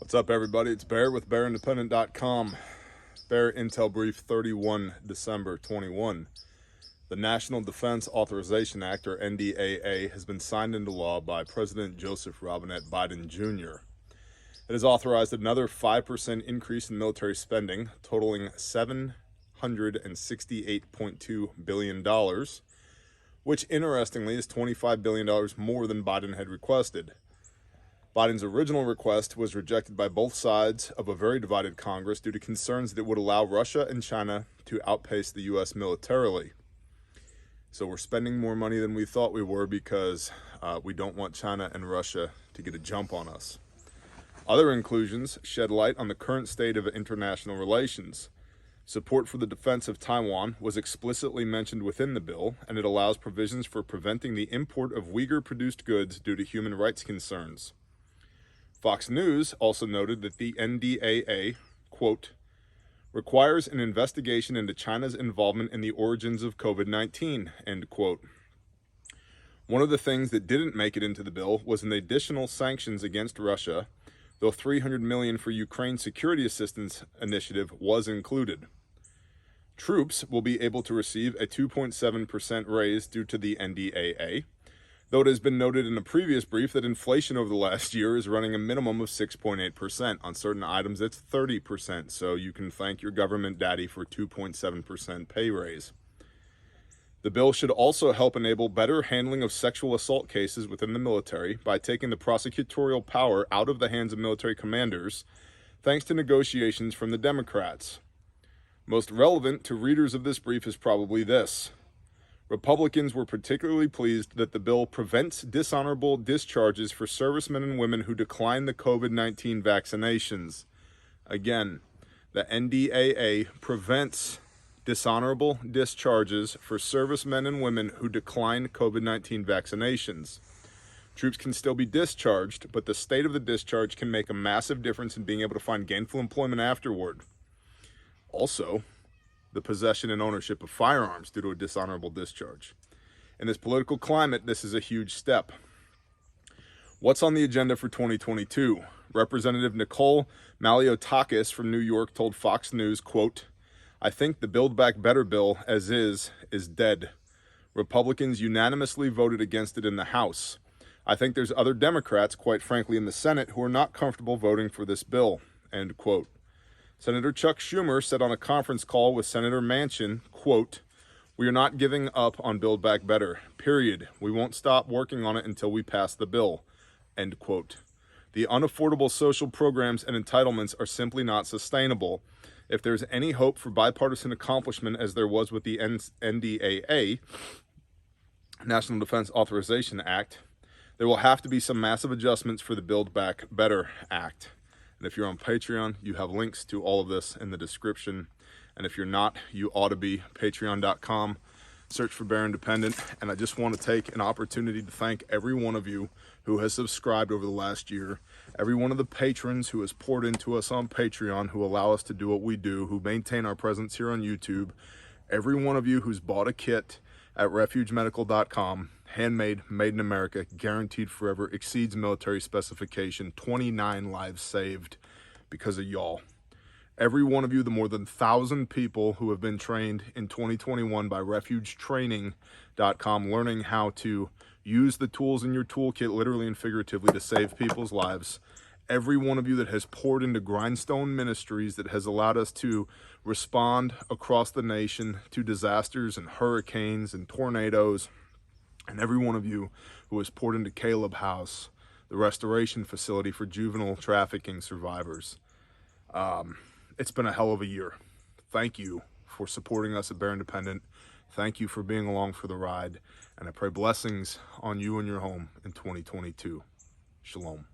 What's up, everybody? It's Bear with bearindependent.com. Bear Intel Brief 31 December 21. The National Defense Authorization Act, or NDAA, has been signed into law by President Joseph Robinette Biden Jr. It has authorized another 5% increase in military spending, totaling $768.2 billion, which, interestingly, is $25 billion more than Biden had requested. Biden's original request was rejected by both sides of a very divided Congress due to concerns that it would allow Russia and China to outpace the U.S. militarily. So we're spending more money than we thought we were because we don't want China and Russia to get a jump on us. Other inclusions shed light on the current state of international relations. Support for the defense of Taiwan was explicitly mentioned within the bill, and it allows provisions for preventing the import of Uyghur-produced goods due to human rights concerns. Fox News also noted that the NDAA, quote, requires an investigation into China's involvement in the origins of COVID-19, end quote. One of the things that didn't make it into the bill was an additional sanctions against Russia, though $300 million for Ukraine security assistance initiative was included. Troops will be able to receive a 2.7% raise due to the NDAA, though it has been noted in a previous brief that inflation over the last year is running a minimum of 6.8%. On certain items, it's 30%, so you can thank your government daddy for 2.7% pay raise. The bill should also help enable better handling of sexual assault cases within the military by taking the prosecutorial power out of the hands of military commanders, thanks to negotiations from the Democrats. Most relevant to readers of this brief is probably this. Republicans were particularly pleased that the bill prevents dishonorable discharges for servicemen and women who decline the COVID-19 vaccinations. Again, the NDAA prevents dishonorable discharges for servicemen and women who decline COVID-19 vaccinations. Troops can still be discharged, but the state of the discharge can make a massive difference in being able to find gainful employment afterward. Also, the possession and ownership of firearms due to a dishonorable discharge. In this political climate, this is a huge step. What's on the agenda for 2022? Representative Nicole Maliotakis from New York told Fox News, quote, I think the Build Back Better bill as is dead. Republicans unanimously voted against it in the House. I think there's other Democrats, quite frankly, in the Senate who are not comfortable voting for this bill, end quote. Senator Chuck Schumer said on a conference call with Senator Manchin, quote, we are not giving up on Build Back Better, period. We won't stop working on it until we pass the bill, end quote. The unaffordable social programs and entitlements are simply not sustainable. If there's any hope for bipartisan accomplishment as there was with the NDAA, National Defense Authorization Act, there will have to be some massive adjustments for the Build Back Better Act. And if you're on Patreon, you have links to all of this in the description. And if you're not, you ought to be. Patreon.com. Search for Bear Independent. And I just want to take an opportunity to thank every one of you who has subscribed over the last year. Every one of the patrons who has poured into us on Patreon, who allow us to do what we do, who maintain our presence here on YouTube. Every one of you who's bought a kit at refugemedical.com. Handmade, made in America, guaranteed forever, exceeds military specification, 29 lives saved because of y'all. Every one of you, the more than 1,000 people who have been trained in 2021 by refugetraining.com, learning how to use the tools in your toolkit, literally and figuratively, to save people's lives. Every one of you that has poured into Grindstone Ministries, that has allowed us to respond across the nation to disasters and hurricanes and tornadoes. And every one of you who has poured into Caleb House, the restoration facility for juvenile trafficking survivors. It's been a hell of a year. Thank you for supporting us at Bear Independent. Thank you for being along for the ride. And I pray blessings on you and your home in 2022. Shalom.